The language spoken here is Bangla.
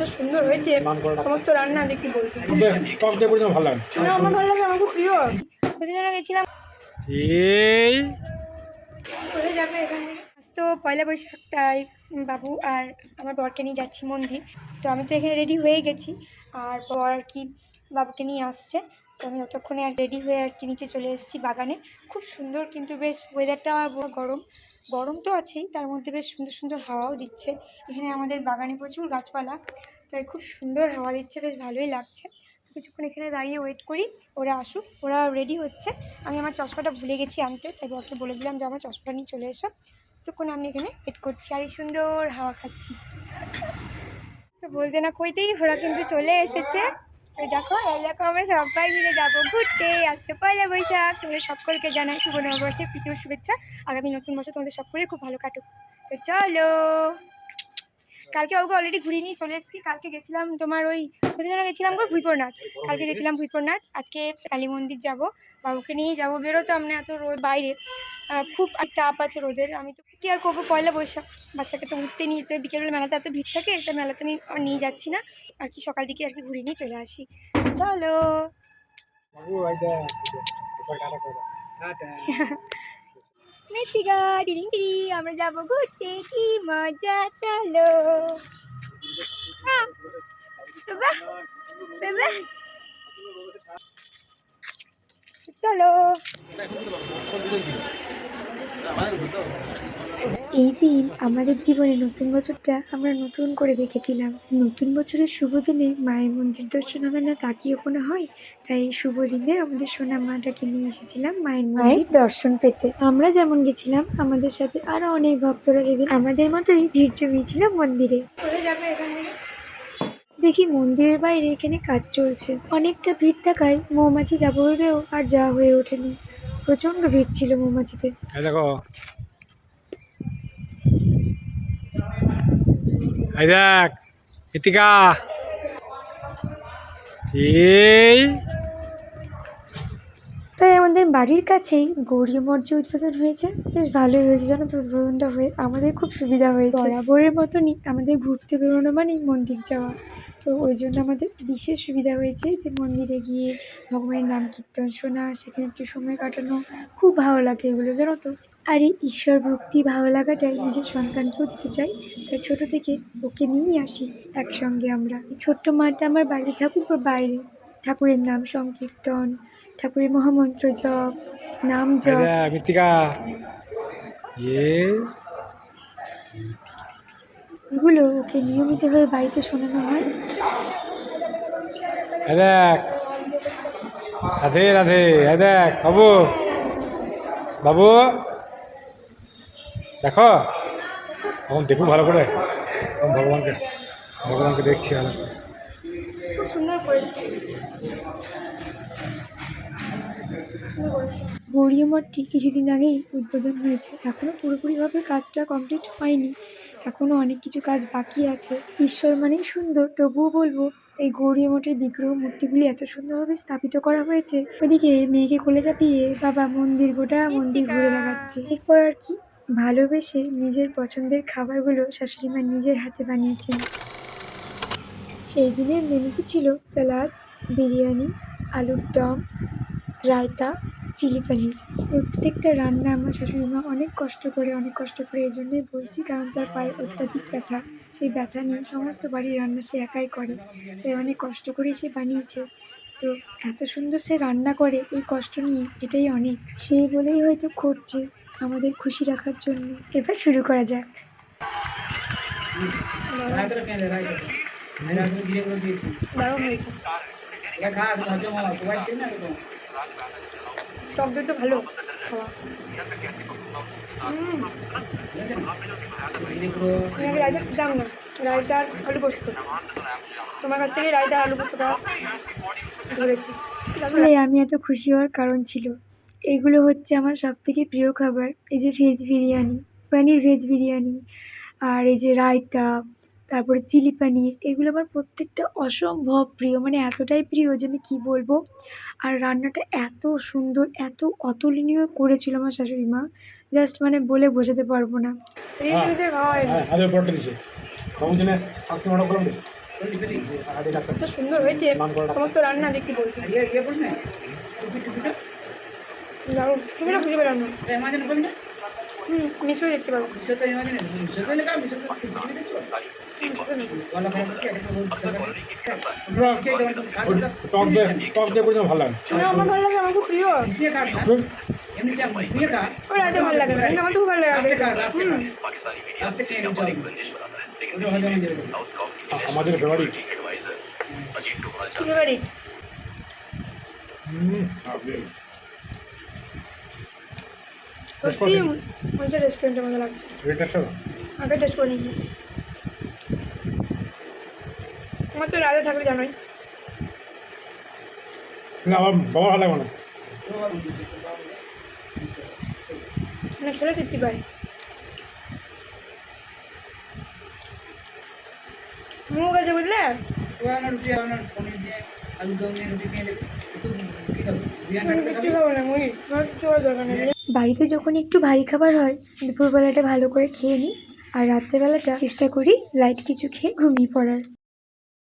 তো সুন্দর হয়েছে সমস্ত রান্না, দেখি বলবো। ভালো লাগে না, আমার ভালো লাগে, আমার খুব প্রিয়। কোথায় যেন গেছিলাম, এই কোথায় যাবে এখান থেকে? আজ তো পয়লা বৈশাখ, তাই বাবু আর আমার বরকে নিয়ে যাচ্ছি মন্দির। তো আমি তো এখানে রেডি হয়ে গেছি, আর বর আর কি বাবুকে নিয়ে আসছে। তো আমি অতক্ষণে আর রেডি হয়ে আর কি নিচে চলে এসেছি বাগানে। খুব সুন্দর, কিন্তু বেশ ওয়েদারটা গরম গরম তো আছেই, তার মধ্যে বেশ সুন্দর সুন্দর হাওয়াও দিচ্ছে। এখানে আমাদের বাগানে প্রচুর গাছপালা, তাই খুব সুন্দর হাওয়া দিচ্ছে, বেশ ভালোই লাগছে। তো কিছুক্ষণ এখানে দাঁড়িয়ে ওয়েট করি ওরা আসুক। ওরা রেডি হচ্ছে। আমি আমার চশমাটা ভুলে গেছি আনতে, তাই বরকে বলে দিলাম যে আমার চশমাটা নিয়ে চলে এসো। ততক্ষণ আমি এখানে ওয়েট করছি আর এই সুন্দর হাওয়া খাচ্ছি। তো বলতে না কইতেই ওরা কিন্তু চলে এসেছে। এই দেখো আমরা সবাই মিলে যাবো ঘুরতে। আজকে পয়লা বৈশাখ, তোমাদের সকলকে জানাই শুভ নববর্ষের প্রীতীয় শুভেচ্ছা। আগামী নতুন বছর তোমাদের সকলের খুব ভালো কাটুক। তো চলো, কালকে ওকে অলরেডি ঘুরিয়ে নিয়ে চলে এসেছি। কালকে গেছিলাম তোমার ওই কোথায় যেন গেছিলাম গো, ভুইপুরনাথ। কালকে গেছিলাম ভুইপুরনাথ, আজকে কালী মন্দির যাবো। বাবুকে নিয়েই যাবো, বেরোতাম না, এত রোদ বাইরে, খুব তাপ আছে রোদের। আমি তো কী আর করবো, পয়লা বৈশাখ, বাচ্চাকে তো উঠতে নিয়ে যেতে, বিকেলবেলা মেলাতে এত ভিড় থাকে, তো মেলাতে আমি আর নিয়ে যাচ্ছি না আর কি, সকাল দিকে আর কি ঘুরিয়ে নিয়ে চলে আসি। চলো মেথিকা ডিরিং ডিরি, আমরা যাবো ঘুরতে, কি মজা, চলো। বাবা বাবা চলো। এই দিন আমাদের জীবনে নতুন বছরটা আমরা নতুন করে দেখেছিলাম। নতুন বছরের শুভ দিনে মায়ের মন্দির দর্শন হবে না তা কি কোনো হয়? তাই এই শুভ দিনে আমাদের সোনা মাটাকে নিয়ে এসেছিলাম মায়ের দর্শন পেতে। আমরা যেমন গেছিলাম, আমাদের সাথে আরো অনেক ভক্তরা সেদিন আমাদের মতোই ভিড় জমিয়েছিল মন্দিরে। দেখি মন্দিরের বাইরে এখানে কাজ চলছে, অনেকটা ভিড় থাকায় মৌমাছি যাবো ভেবেও আর যাওয়া হয়ে ওঠেনি। প্রচন্ড ভিড় ছিল মৌমাছিতে। দেখো, এই দেখ ইতিকা, এই তাই আমাদের বাড়ির কাছেই গৌরী মঠে উদ্বোধন হয়েছে, বেশ ভালোই হয়েছে জানো তো। উদ্বোধনটা হয়ে আমাদের খুব সুবিধা হয়েছে। বরাবরের মতনই আমাদের ঘুরতে বেরোনো মানেই মন্দির যাওয়া, তো ওই জন্য আমাদের বিশেষ সুবিধা হয়েছে যে মন্দিরে গিয়ে ভগবানের নাম কীর্তন শোনা, সেখানে একটু সময় কাটানো, খুব ভালো লাগে এগুলো জানো তো। আর এই ঈশ্বর ভক্তি ভালো লাগাটাই নিজের সন্তানকেও দিতে চাই, তাই ছোটো থেকে ওকে নিয়েই আসি একসঙ্গে আমরা। ছোট্ট মাটা আমার বাড়িতে থাকুক বা বাইরে, ঠাকুরের নাম সংকীর্তন, ঠাকুরের মহামন্ত্র জপ, নাম জপ, মৃত্তিকা এগুলো ওকে নিয়মিতভাবে বাড়িতে শোনানো হয়। দেখ, রাধে রাধে, দেখ বাবু, বাবু দেখো, এখন দেখুন ভালো করে, ভগবানকে ভগবানকে দেখছি ভালো। খুব সুন্দর করেছে। গৌরী মঠটি কিছুদিন আগেই উদ্বোধন হয়েছে, এখনও পুরোপুরিভাবে কাজটা কমপ্লিট হয়নি, এখনও অনেক কিছু কাজ বাকি আছে। ঈশ্বর মানেই সুন্দর, তবুও বলবো এই গৌরী মঠের বিগ্রহ মূর্তিগুলি এত সুন্দরভাবে স্থাপিত করা হয়েছে। ওদিকে মেয়েকে কোলে চাপিয়ে বাবা মন্দির গোটা মন্দির ঘুরে দেখাচ্ছে। এরপর আর কি, ভালোবেসে নিজের পছন্দের খাবারগুলো শাশুড়ি মা নিজের হাতে বানিয়েছেন। সেই দিনের মেনুতে ছিল স্যালাড, বিরিয়ানি, আলুর দম, রায়তা, চিলি পনির। প্রত্যেকটা রান্না আমার শাশুড়ি মা অনেক কষ্ট করে এই জন্যই বলছি, কারণ তার পায়ে অত্যাধিক ব্যথা, সেই ব্যথা নিয়ে সমস্ত বাড়ির রান্না সে একাই করে, তাই অনেক কষ্ট করেই সে বানিয়েছে। তো এত সুন্দর সে রান্না করে এই কষ্ট নিয়ে, এটাই অনেক। সেই বলেই হয়তো করছে আমাদের খুশি রাখার জন্য। এবার শুরু করা যাক। দারুণ হয়েছে, টক দই তো ভালো খাওয়া। আমি রায়তা খেতাম না, রায়তার আলু পোস্ত, তোমার কাছ থেকে রায়তার আলু পোস্তটা ধরেছি। আমি এত খুশি হওয়ার কারণ ছিল, এইগুলো হচ্ছে আমার সবথেকে প্রিয় খাবার। এই যে ভেজ বিরিয়ানি, পনির ভেজ বিরিয়ানি, আর এই যে রায়তা, তারপরে চিলি পনির, এগুলো আমার প্রত্যেকটা অসম্ভব প্রিয়, মানে এতটাই প্রিয় যে আমি কী বলবো। আর রান্নাটা এত সুন্দর, এত অতুলনীয় করেছিল আমার শাশুড়ি মা, জাস্ট মানে বলে বোঝাতে পারবো না। বাবুর জন্য আজকে অর্ডার করলাম রে আগে ডাক্তার এত সুন্দর হয়েছে মান করা সমস্ত রান্না দেখি বলছি দারুণ তুমি না খুঁজে বেড়ানো মিশিয়ে দেখতে পারো টক দিয়ে করেছিলাম ভালো লাগে আমার ভালো লাগে আমার খুব প্রিয় ওর রাতে ভালো লাগে না কিন্তু আমার তো খুব ভালো লাগে আমাদের ফেভারিট ফেভারিট সত্যি মনে রেস্টুরেন্টের মতো লাগছে আগে টেস্ট করে নিয়েছি আমার তো রাতে থাকলে জানোই আমার বাবা ভালো লাগে না মানে খেলে তৃপ্তি পাই মুখ আছে বুঝলে বাড়িতে যখন একটু ভারী খাবার হয় দুপুরবেলাটা ভালো করে খেয়ে নিই আর রাত্রেবেলাটা চেষ্টা করি লাইট কিছু খেয়ে ঘুমিয়ে পড়ার।